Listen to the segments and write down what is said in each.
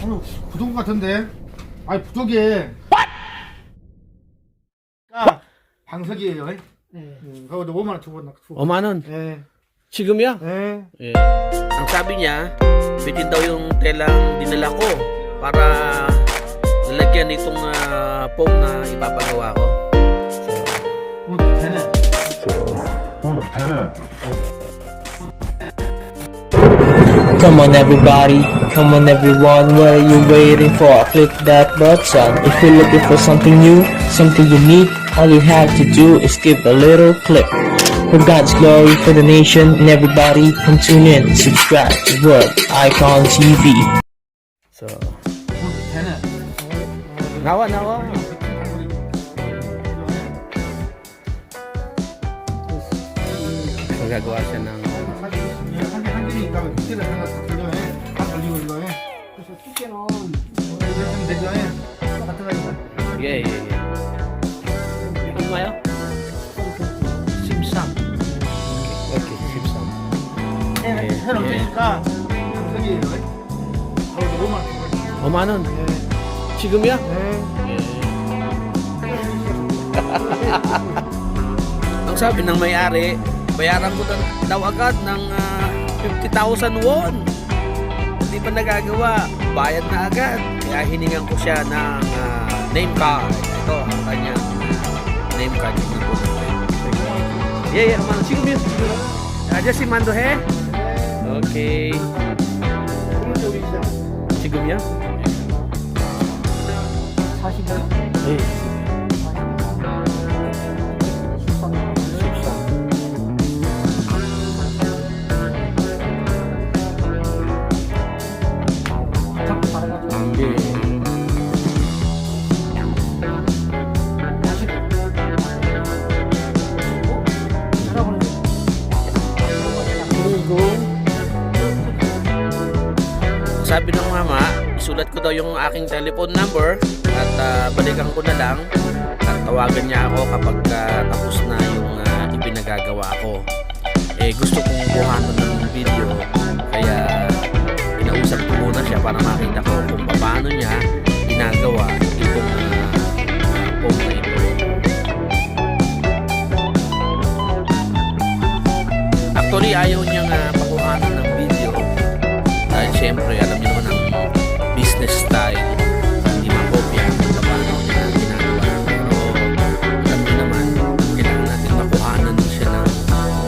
부족 같은데? 아니 부족해. 아, 방석이에요. 네. 그거 5만 원 주고. 5만 원. 예. 지금이야? 예. Eh, ang sabi niya, bitin daw yung telang dinala ko para lalagyan itong foam na ipapagawa ko. 되네. Come on everybody, come on everyone, what are you waiting for? Click that button. If you're looking for something new, something unique, all you have to do is give a little click. For God's glory, for the nation, and everybody, come tune in, subscribe to World Icon TV. So, 되네. nawa. Magagawa siya ng 한 개니까 밑에를 하나 다 돌려. 다 돌리고 이거 해. 그래서 두께는 이렇게 되죠. 마찬가지다. 예. 얼마요? 13. 오케이, 13. 새로 되니까 방석이에요. 그거 5만 원. 5만 원. 예. 지금이야? 예. Ang sabi ng may-ari, bayaran mo daw agad ng 50,000 won. Hindi pa nagagawa, bayad na agad. Kaya hiningan ko siya ng name card. Ito ang kanyang name card. Yeah, man. 지금 yun. 아저씨 만두해? 오케이. 지금이야? 40원? 네. 13. Sabi ng mama, isulat ko daw yung aking telephone number at balikan ko na lang at tawagan niya ako kapag tapos na yung ipinagagawa ko. Gusto kong buhanan ng video kaya inausap ko muna siya para makita ko kung paano niya ginagawa itong foam na ito. Actually, ayaw niyang pakuhanan ng video dahil syempre alam niyo naman ang business style, hindi makopya kung paano niya ginagawa. Pero alam niyo naman, kailangan natin makuhanan siya ng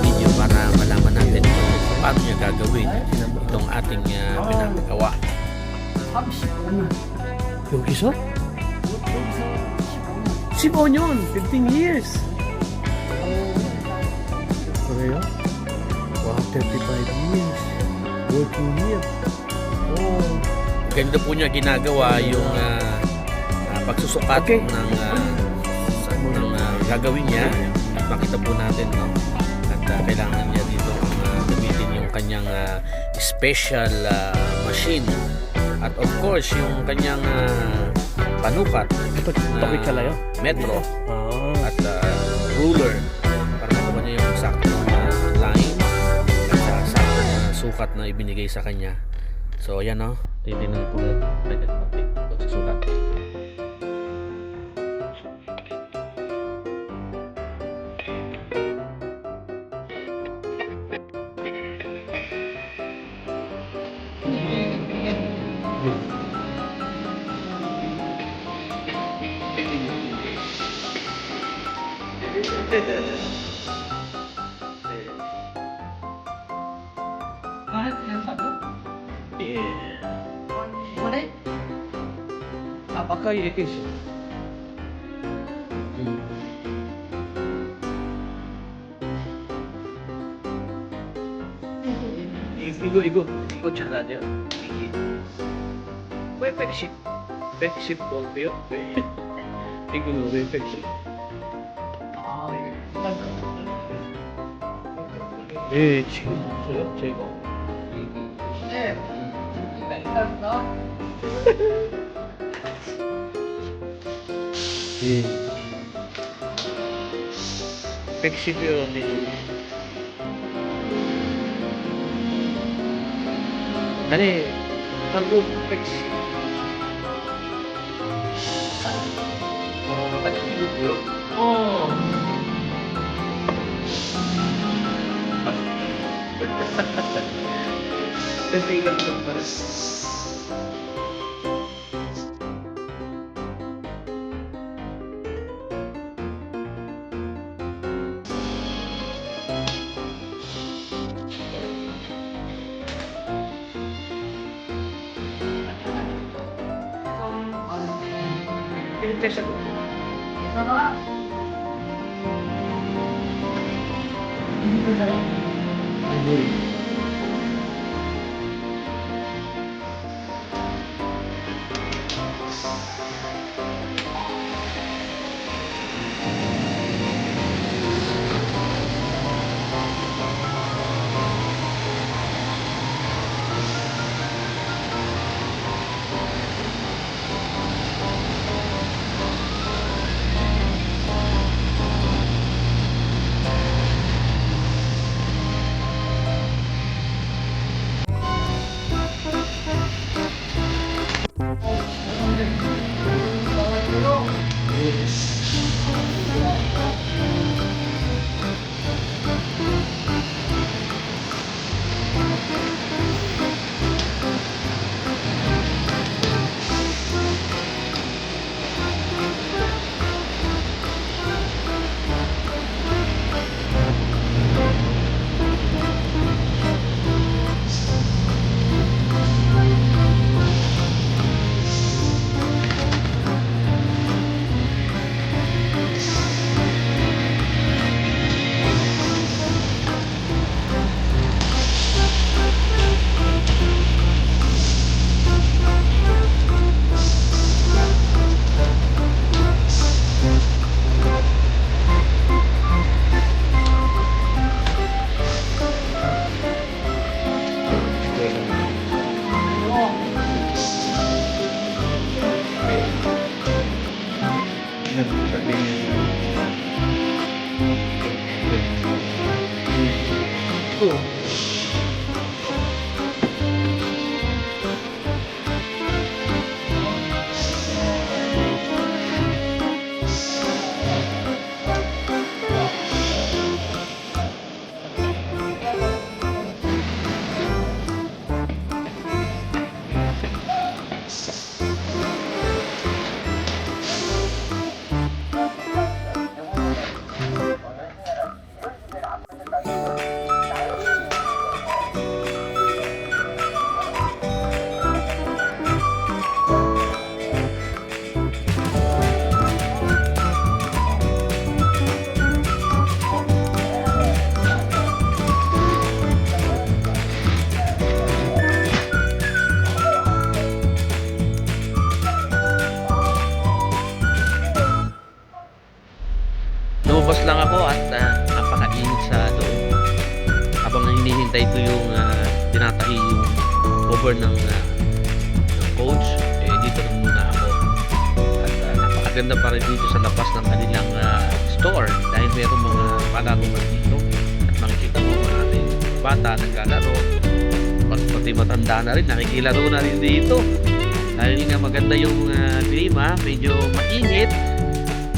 video para malaman natin kung paano niya gagawin itong ating pinapagawa. 35년. 여기서? 15년! 15 years! 그래요? Wow, 35 years. Working here. Oh. Ganda po niya ginagawa yung pagsusukat ng gagawin niya. Makita po natin, no? At kailangan niya dito gamitin yung kanyang special machine. At of course, yung kanyang panukat na metro at ruler para magawa niya yung saktong line at saktong sukat na ibinigay sa kanya. So, ayan, no? Titignan po natin pagsusukat. 아, 된다고? 예. 뭐래? 아까 얘기했어. 이거 잘하냐? 이게 왜 110 뭔데요? 이거는 왜 110? 아, 이거 예, 지금 있어요? 제가. 네. 일단 예. 110이었는데. 아니, 한국 110. Oh. Titigan ko pa rin. Isa na. Hindi ko na. Lumabas lang ako at napakainit sa loob. Habang hinihintay ko yung tinatahi yung cover ng coach, dito lang muna ako. At napakaganda pa rin dito sa labas ng kanilang store dahil mayroong mga palaruan dito. At makikita mo mga ating bata naglalaro. Pati matanda na rin, nakikilaro na rin dito. Dahil nga maganda yung klima, medyo mainit.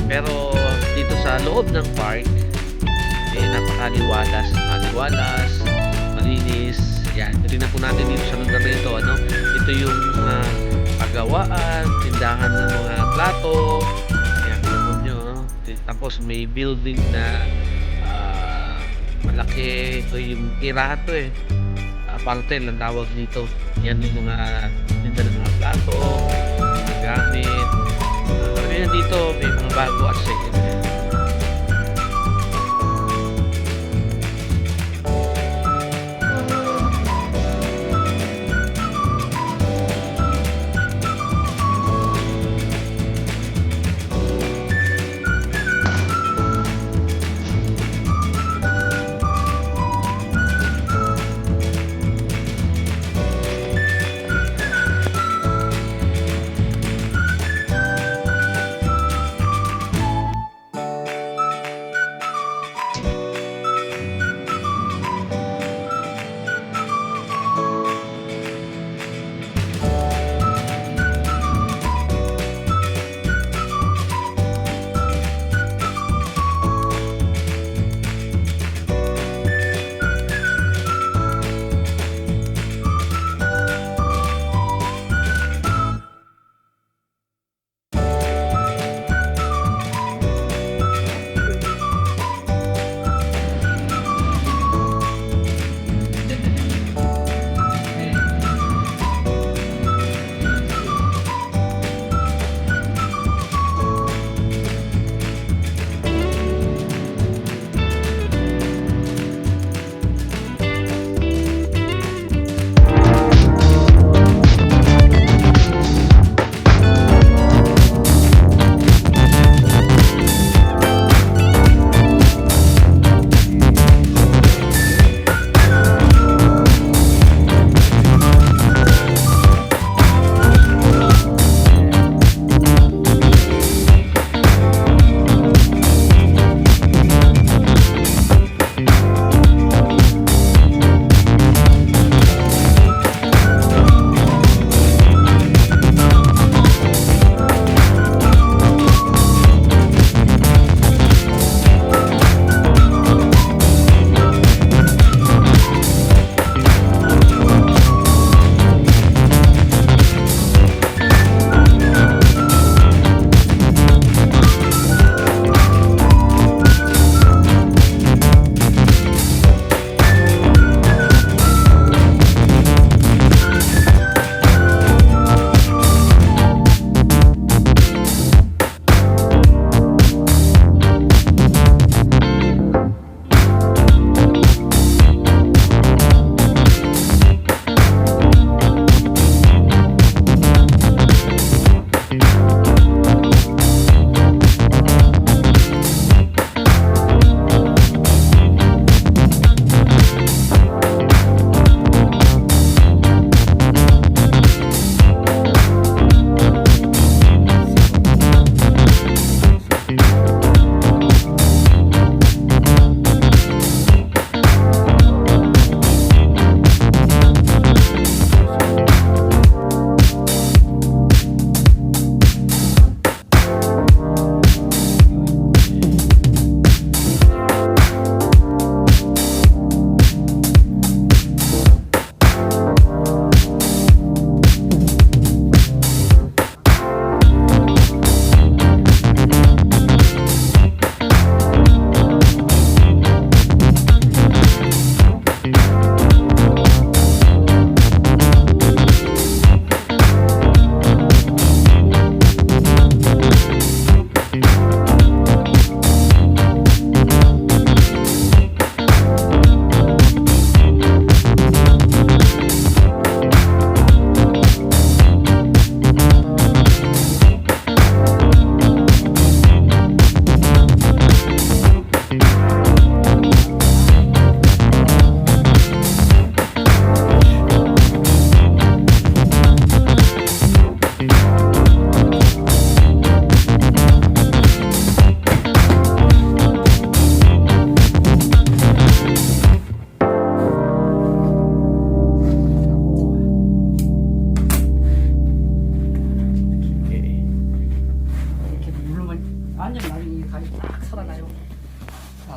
Pero dito sa loob ng park, napakaliwalas, malinis. Yan, tingnan po natin dito sa lugar na ito, ano? Ito yung pagawaan, tindahan ng mga plato. Yan, tingnan nyo, no? Tapos may building na malaki. Ito yung kirato apartel ang tawag dito. Yan yung mga tindahan ng mga plato, mga gamit. Karamihan dito may mga bago at second hand.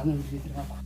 Paano dito na pa?